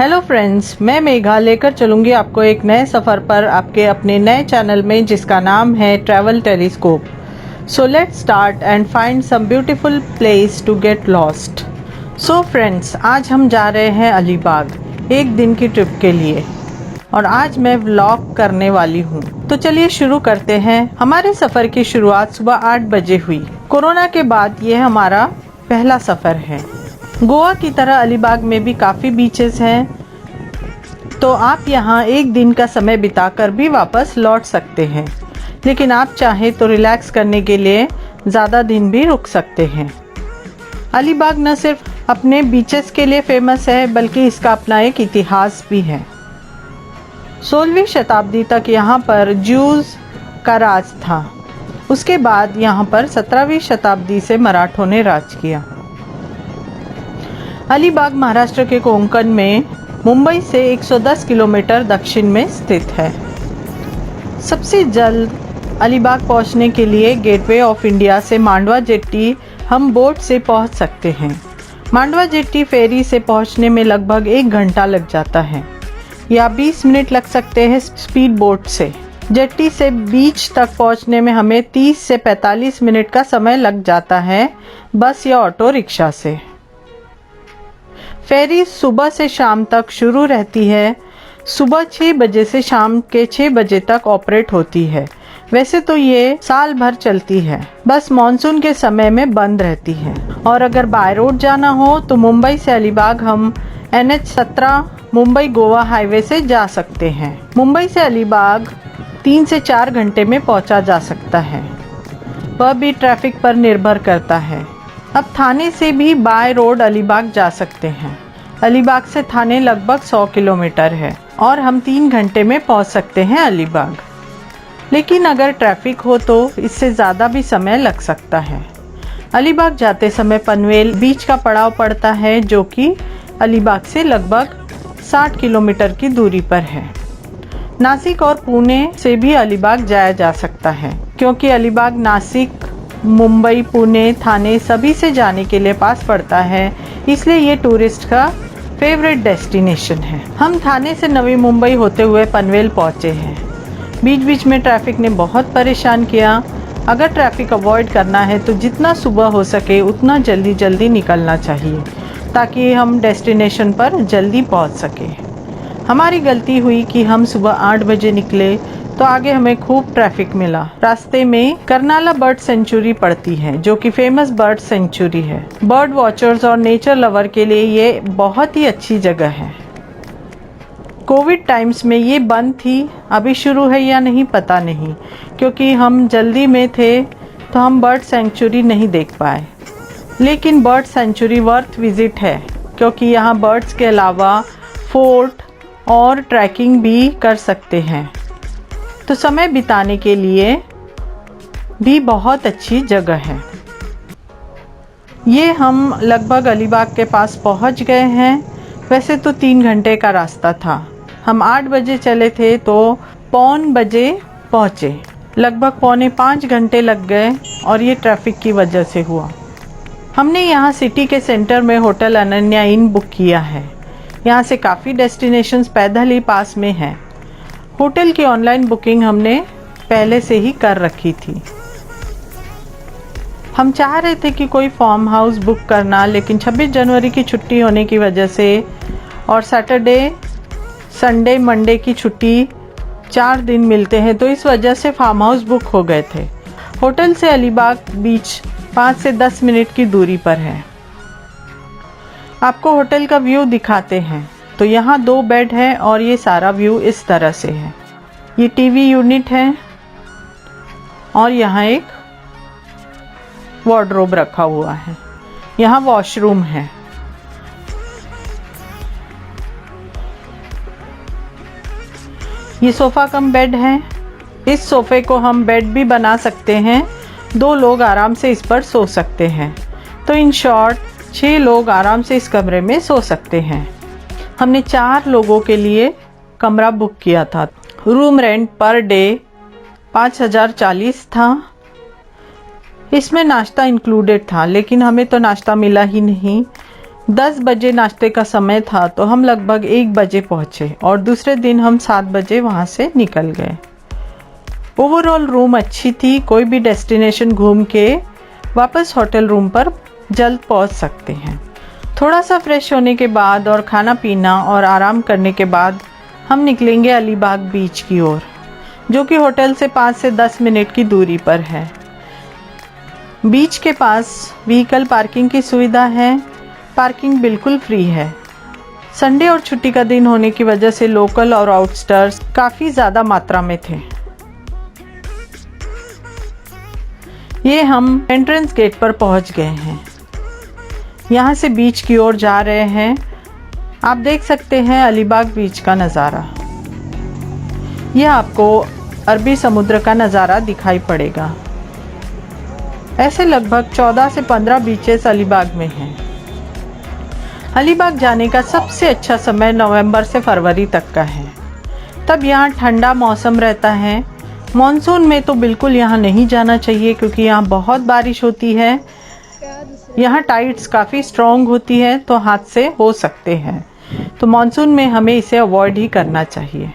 Hello friends, मैं मेघा लेकर चलूँगी आपको एक नए सफ़र पर आपके अपने नए चैनल में जिसका नाम है travel telescope. So let's start and find some beautiful place to get lost. So friends, आज हम जा रहे हैं अलीबाग एक दिन की ट्रिप के लिए और आज मैं व्लॉग करने वाली हूँ। तो चलिए शुरू करते हैं। हमारे सफ़र की शुरुआत सुबह 8 बजे हुई। कोरोना के बाद ये हमारा पहला सफ़र है। गोवा की तरह अलीबाग में भी काफ़ी बीचेस हैं, तो आप यहाँ एक दिन का समय बिताकर भी वापस लौट सकते हैं, लेकिन आप चाहें तो रिलैक्स करने के लिए ज़्यादा दिन भी रुक सकते हैं। अलीबाग न सिर्फ अपने बीचेस के लिए फेमस है, बल्कि इसका अपना एक इतिहास भी है। 16वीं शताब्दी तक यहाँ पर ज्यूज का राज था। उसके बाद यहाँ पर 17वीं शताब्दी से मराठों ने राज किया। अलीबाग महाराष्ट्र के कोंकण में मुंबई से 110 किलोमीटर दक्षिण में स्थित है। सबसे जल्द अलीबाग पहुंचने के लिए गेटवे ऑफ इंडिया से मांडवा जेट्टी हम बोट से पहुंच सकते हैं। मांडवा जेट्टी फेरी से पहुंचने में लगभग 1 घंटा लग जाता है या 20 मिनट लग सकते हैं स्पीड बोट से। जेट्टी से बीच तक पहुंचने में हमें 30 से 45 मिनट का समय लग जाता है बस या ऑटो रिक्शा से। फेरी सुबह से शाम तक शुरू रहती है। सुबह 6 बजे से शाम के 6 बजे तक ऑपरेट होती है। वैसे तो ये साल भर चलती है, बस मॉनसून के समय में बंद रहती है। और अगर बाय रोड जाना हो तो मुंबई से अलीबाग हम NH17 मुंबई गोवा हाईवे से जा सकते हैं। मुंबई से अलीबाग 3 से 4 घंटे में पहुंचा जा सकता है, वह भी ट्रैफिक पर निर्भर करता है। अब थाने से भी बाय रोड अलीबाग जा सकते हैं। अलीबाग से थाने लगभग 100 किलोमीटर है और हम 3 घंटे में पहुंच सकते हैं अलीबाग। लेकिन अगर ट्रैफिक हो तो इससे ज़्यादा भी समय लग सकता है। अलीबाग जाते समय पनवेल बीच का पड़ाव पड़ता है, जो कि अलीबाग से लगभग 60 किलोमीटर की दूरी पर है। नासिक और पुणे से भी अलीबाग जाया जा सकता है, क्योंकि अलीबाग नासिक, मुंबई, पुणे, थाने सभी से जाने के लिए पास पड़ता है, इसलिए ये टूरिस्ट का फेवरेट डेस्टिनेशन है। हम थाने से नवी मुंबई होते हुए पनवेल पहुंचे हैं। बीच बीच में ट्रैफिक ने बहुत परेशान किया। अगर ट्रैफिक अवॉइड करना है तो जितना सुबह हो सके उतना जल्दी निकलना चाहिए, ताकि हम डेस्टिनेशन पर जल्दी पहुंच सके। हमारी गलती हुई कि हम सुबह 8 बजे निकले तो आगे हमें खूब ट्रैफिक मिला। रास्ते में कर्नाला बर्ड सेंचुरी पड़ती है, जो कि फेमस बर्ड सेंचुरी है। बर्ड वॉचर्स और नेचर लवर के लिए ये बहुत ही अच्छी जगह है। कोविड टाइम्स में ये बंद थी, अभी शुरू है या नहीं पता नहीं, क्योंकि हम जल्दी में थे तो हम बर्ड सेंचुरी नहीं देख पाए। लेकिन बर्ड सेंचुरी वर्थ विजिट है, क्योंकि यहाँ बर्ड्स के अलावा फोर्ट और ट्रैकिंग भी कर सकते हैं, तो समय बिताने के लिए भी बहुत अच्छी जगह है। ये हम लगभग अलीबाग के पास पहुंच गए हैं। वैसे तो 3 घंटे का रास्ता था। हम 8 बजे चले थे तो पौन बजे पहुँचे। लगभग पौने 5 घंटे लग गए और ये ट्रैफिक की वजह से हुआ। हमने यहाँ सिटी के सेंटर में होटल अनन्या इन बुक किया है। यहाँ से काफ़ी डेस्टिनेशंस पैदल ही पास में हैं। होटल की ऑनलाइन बुकिंग हमने पहले से ही कर रखी थी। हम चाह रहे थे कि कोई फार्म हाउस बुक करना, लेकिन 26 जनवरी की छुट्टी होने की वजह से और सैटरडे, संडे, मंडे की छुट्टी 4 दिन मिलते हैं, तो इस वजह से फार्म हाउस बुक हो गए थे। होटल से अलीबाग बीच 5 से 10 मिनट की दूरी पर है। आपको होटल का व्यू दिखाते हैं। तो यहाँ 2 बेड है और ये सारा व्यू इस तरह से है। ये टीवी यूनिट है और यहाँ एक वार्डरोब रखा हुआ है। यहाँ वॉशरूम है। ये सोफ़ा कम बेड है। इस सोफ़े को हम बेड भी बना सकते हैं। 2 लोग आराम से इस पर सो सकते हैं। तो इन शॉर्ट 6 लोग आराम से इस कमरे में सो सकते हैं। हमने 4 लोगों के लिए कमरा बुक किया था। रूम रेंट पर डे 5040 था। इसमें नाश्ता इंक्लूडेड था, लेकिन हमें तो नाश्ता मिला ही नहीं। 10 बजे नाश्ते का समय था तो हम लगभग 1 बजे पहुंचे और दूसरे दिन हम 7 बजे वहां से निकल गए। ओवरऑल रूम अच्छी थी, कोई भी डेस्टिनेशन घूम के वापस होटल रूम पर जल्द पहुंच सकते हैं। थोड़ा सा फ्रेश होने के बाद और खाना पीना और आराम करने के बाद हम निकलेंगे अलीबाग बीच की ओर, जो कि होटल से 5 से 10 मिनट की दूरी पर है। बीच के पास व्हीकल पार्किंग की सुविधा है, पार्किंग बिल्कुल फ्री है। संडे और छुट्टी का दिन होने की वजह से लोकल और आउटस्टर्स काफ़ी ज़्यादा मात्रा में थे। ये हम एंट्रेंस गेट पर पहुंच गए हैं। यहाँ से बीच की ओर जा रहे हैं। आप देख सकते हैं अलीबाग बीच का नज़ारा। यह आपको अरबी समुद्र का नज़ारा दिखाई पड़ेगा। ऐसे लगभग 14 से 15 बीचेस अलीबाग में हैं। अलीबाग जाने का सबसे अच्छा समय नवंबर से फरवरी तक का है। तब यहाँ ठंडा मौसम रहता है। मॉनसून में तो बिल्कुल यहाँ नहीं जाना चाहिए क्योंकि यहाँ बहुत बारिश होती है। यहाँ टाइड्स काफ़ी स्ट्रॉन्ग होती है तो हादसे हो सकते हैं, तो मॉनसून में हमें इसे अवॉइड ही करना चाहिए।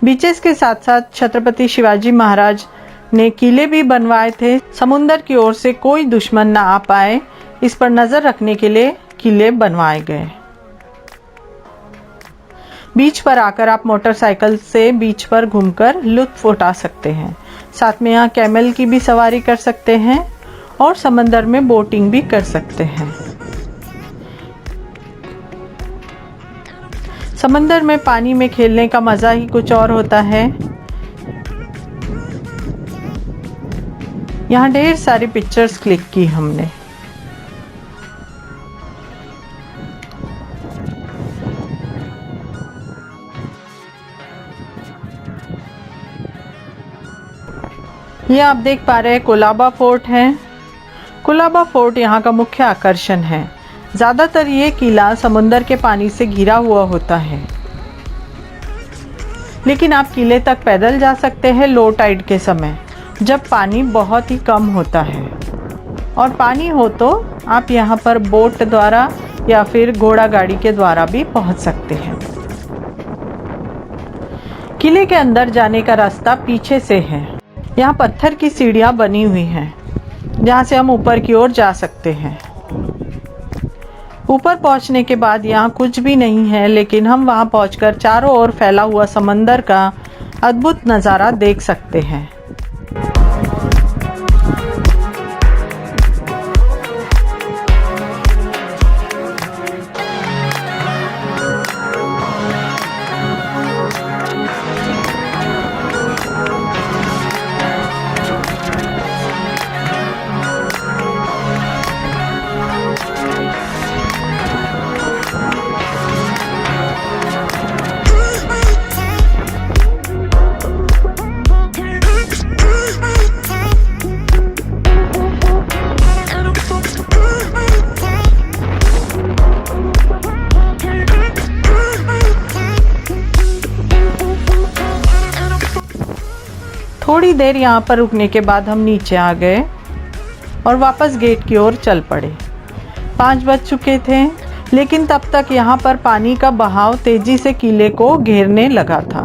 बीचेस के साथ साथ छत्रपति शिवाजी महाराज ने किले भी बनवाए थे। समुंदर की ओर से कोई दुश्मन ना आ पाए, इस पर नज़र रखने के लिए किले बनवाए गए। बीच पर आकर आप मोटरसाइकिल से बीच पर घूमकर लुत्फ उठा सकते हैं। साथ में यहाँ कैमल की भी सवारी कर सकते हैं और समंदर में बोटिंग भी कर सकते हैं। समंदर में पानी में खेलने का मज़ा ही कुछ और होता है। यहाँ ढेर सारी पिक्चर्स क्लिक की हमने। ये आप देख पा रहे हैं कोलाबा फोर्ट है। कोलाबा फोर्ट यहाँ का मुख्य आकर्षण है। ज़्यादातर ये किला समुंदर के पानी से घिरा हुआ होता है, लेकिन आप किले तक पैदल जा सकते हैं लो टाइड के समय, जब पानी बहुत ही कम होता है। और पानी हो तो आप यहाँ पर बोट द्वारा या फिर घोड़ा गाड़ी के द्वारा भी पहुँच सकते हैं। किले के अंदर जाने का रास्ता पीछे से है। यहाँ पत्थर की सीढ़ियाँ बनी हुई हैं जहाँ से हम ऊपर की ओर जा सकते हैं। ऊपर पहुँचने के बाद यहाँ कुछ भी नहीं है, लेकिन हम वहाँ पहुँचकर चारों ओर फैला हुआ समंदर का अद्भुत नज़ारा देख सकते हैं। थोड़ी देर यहाँ पर रुकने के बाद हम नीचे आ गए और वापस गेट की ओर चल पड़े। 5 बज चुके थे, लेकिन तब तक यहाँ पर पानी का बहाव तेजी से किले को घेरने लगा था,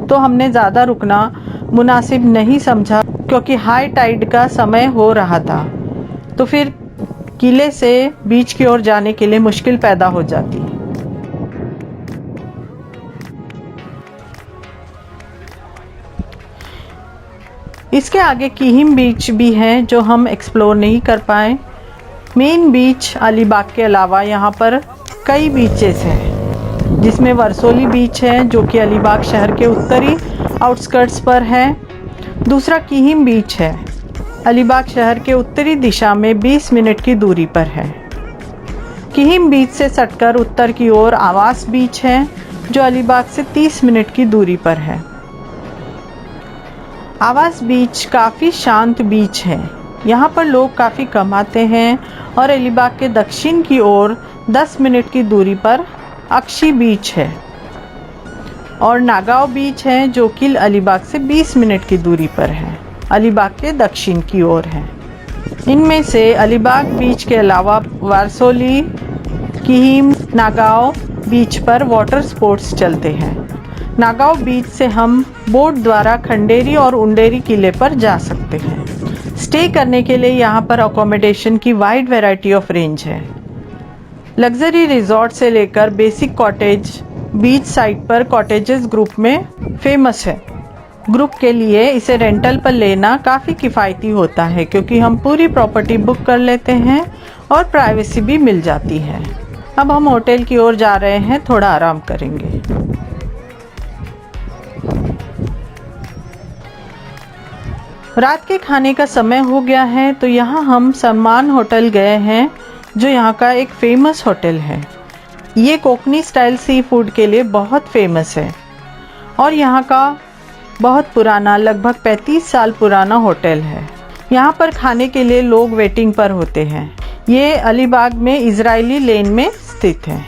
तो हमने ज़्यादा रुकना मुनासिब नहीं समझा क्योंकि हाई टाइड का समय हो रहा था। तो फिर किले से बीच की ओर जाने के लिए मुश्किल पैदा हो जाती। इसके आगे कीहिम बीच भी है जो हम एक्सप्लोर नहीं कर पाए। मेन बीच अलीबाग के अलावा यहाँ पर कई बीचेस हैं, जिसमें वरसोली बीच है जो कि अलीबाग शहर के उत्तरी आउटस्कर्ट्स पर है। दूसरा कीहिम बीच है, अलीबाग शहर के उत्तरी दिशा में 20 मिनट की दूरी पर है। कीहिम बीच से सटकर उत्तर की ओर आवास बीच है जो अलीबाग से 30 मिनट की दूरी पर है। आवास बीच काफ़ी शांत बीच है। यहाँ पर लोग काफ़ी कम आते हैं। और अलीबाग के दक्षिण की ओर 10 मिनट की दूरी पर अक्षी बीच है और नागांव बीच है जो कि अलीबाग से 20 मिनट की दूरी पर है, अलीबाग के दक्षिण की ओर है। इनमें से अलीबाग बीच के अलावा वारसोली, किहीम नागाओ बीच पर वाटर स्पोर्ट्स चलते हैं। नागाओ बीच से हम बोट द्वारा खंडेरी और उंडेरी किले पर जा सकते हैं। स्टे करने के लिए यहाँ पर अकोमोडेशन की वाइड वैरायटी ऑफ रेंज है। लग्जरी रिजॉर्ट से लेकर बेसिक कॉटेज बीच साइड पर कॉटेजेस ग्रुप में फेमस है। ग्रुप के लिए इसे रेंटल पर लेना काफ़ी किफ़ायती होता है क्योंकि हम पूरी प्रॉपर्टी बुक कर लेते हैं और प्राइवेसी भी मिल जाती है। अब हम होटल की ओर जा रहे हैं, थोड़ा आराम करेंगे। रात के खाने का समय हो गया है तो यहाँ हम सम्मान होटल गए हैं जो यहाँ का एक फेमस होटल है। ये कोकनी स्टाइल सी फूड के लिए बहुत फेमस है और यहाँ का बहुत पुराना लगभग 35 साल पुराना होटल है। यहाँ पर खाने के लिए लोग वेटिंग पर होते हैं। ये अलीबाग में इजरायली लेन में स्थित है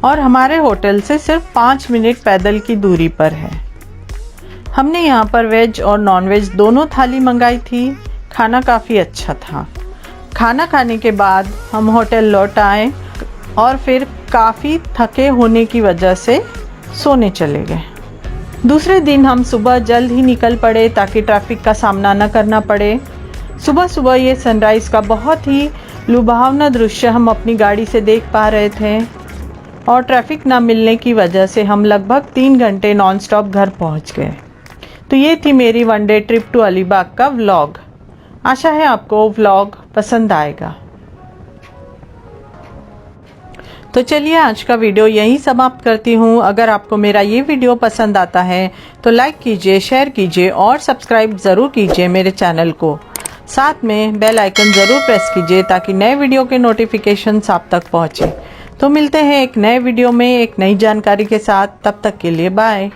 और हमारे होटल से सिर्फ 5 मिनट पैदल की दूरी पर है। हमने यहाँ पर वेज और नॉन वेज दोनों थाली मंगाई थी। खाना काफ़ी अच्छा था। खाना खाने के बाद हम होटल लौट आए और फिर काफ़ी थके होने की वजह से सोने चले गए। दूसरे दिन हम सुबह जल्द ही निकल पड़े ताकि ट्रैफिक का सामना न करना पड़े। सुबह सुबह ये सनराइज़ का बहुत ही लुभावना दृश्य हम अपनी गाड़ी से देख पा रहे थे और ट्रैफिक न मिलने की वजह से हम लगभग 3 घंटे नॉन स्टॉप घर पहुंच गए। तो ये थी मेरी one day trip to Alibag का व्लॉग। आशा है आपको व्लॉग पसंद आएगा। तो चलिए आज का वीडियो यहीं समाप्त करती हूँ। अगर आपको मेरा ये वीडियो पसंद आता है तो लाइक कीजिए, शेयर कीजिए और सब्सक्राइब ज़रूर कीजिए मेरे चैनल को। साथ में बेल आइकन ज़रूर प्रेस कीजिए ताकि नए वीडियो के नोटिफिकेशंस आप तक पहुँचे। तो मिलते हैं एक नए वीडियो में एक नई जानकारी के साथ। तब तक के लिए बाय।